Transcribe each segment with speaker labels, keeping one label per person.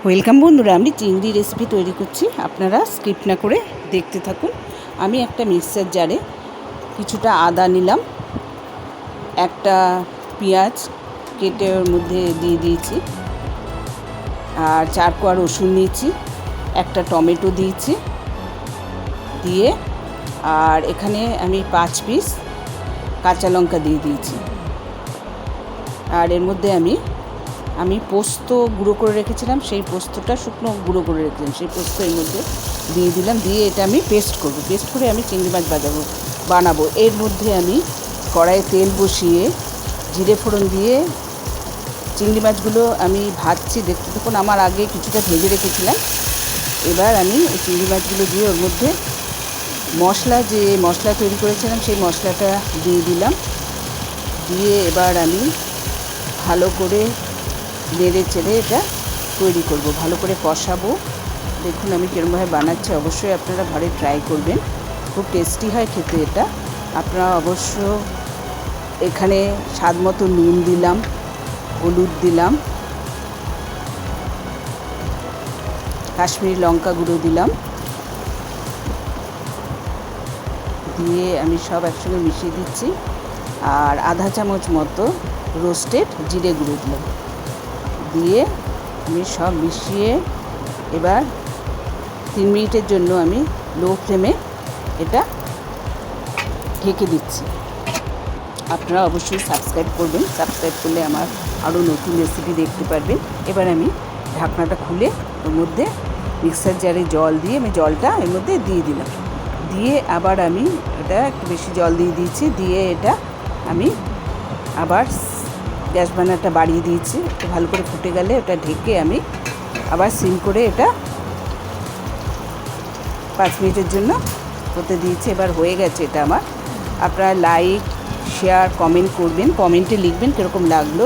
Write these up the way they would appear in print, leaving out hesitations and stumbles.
Speaker 1: Welcome বন্ধুরা, আমি চিংড়ি রেসিপি তৈরি করছি। আপনারা স্কিপ না করে দেখতে থাকুন। আমি একটা মিক্সার জারে কিছুটা আদা নিলাম, একটা পেঁয়াজ কেটে ওর মধ্যে দিয়ে দিয়েছি, আর 4 কোয়া রসুন নিয়েছি, একটা টমেটো দিয়েছি, দিয়ে আর এখানে আমি 5 পিস কাঁচা লঙ্কা দিয়ে দিয়েছি। আর এর মধ্যে আমি পোস্ত গুঁড়ো করে রেখেছিলাম, সেই পোস্তটা শুকনো গুঁড়ো করে রেখেছিলাম, সেই পোস্ত এর মধ্যে দিয়ে দিলাম। দিয়ে এটা আমি পেস্ট করব। পেস্ট করে আমি চিংড়ি মাছ বানাবো। এর মধ্যে আমি কড়াইয়ে তেল বসিয়ে জিরে ফোড়ন দিয়ে চিংড়ি মাছগুলো আমি ভাজছি, দেখতে থাকুন। আমার আগে কিছুটা ভেজে রেখেছিলাম। এবার আমি এই চিংড়ি মাছগুলো দিয়ে ওর মধ্যে যে মশলা তৈরি করেছিলাম সেই মশলাটা দিয়ে দিলাম। দিয়ে এবার আমি ভালো করে নেড়ে চেড়ে এটা তৈরি করব, ভালো করে কষাবো। দেখুন আমি কীরকমভাবে বানাচ্ছি, অবশ্যই আপনারা ঘরে ট্রাই করবেন, খুব টেস্টি হয় খেতে এটা। আপনারা অবশ্য এখানে স্বাদ মতো নুন দিলাম, হলুদ দিলাম, কাশ্মীরি লঙ্কা গুঁড়ো দিলাম, দিয়ে আমি সব একসঙ্গে মিশিয়ে দিচ্ছি। আর আধা চামচ মতো রোস্টেড জিরে গুঁড়ো দিলাম, দিয়ে আমি সব মিশিয়ে এবার 3 মিনিটের জন্য আমি লো ফ্লেমে এটা ঢেকে দিচ্ছি। আপনারা অবশ্যই সাবস্ক্রাইব করবেন, সাবস্ক্রাইব করলে আমার আরও নতুন রেসিপি দেখতে পারবেন। এবার আমি ঢাকনাটা খুলে ওর মধ্যে মিক্সার জারে জল দিয়ে আমি জলটা এর মধ্যে দিয়ে দিলাম। দিয়ে আবার আমি এটা একটু বেশি জল দিয়ে দিয়েছি। দিয়ে এটা আমি আবার গ্যাস বার্নারটা বাড়িয়ে দিয়েছি। একটু ভালো করে ফুটে গেলে ওটা ঢেকে আমি আবার সিম করে এটা 5 মিনিটের জন্য হতে দিয়েছি। এবার হয়ে গেছে এটা আমার। আপনারা লাইক, শেয়ার, কমেন্ট করবেন, কমেন্টে লিখবেন কীরকম লাগলো।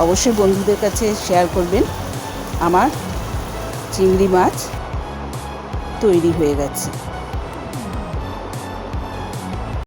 Speaker 1: অবশ্যই বন্ধুদের কাছে শেয়ার করবেন। আমার চিংড়ি মাছ তৈরি হয়ে গেছে।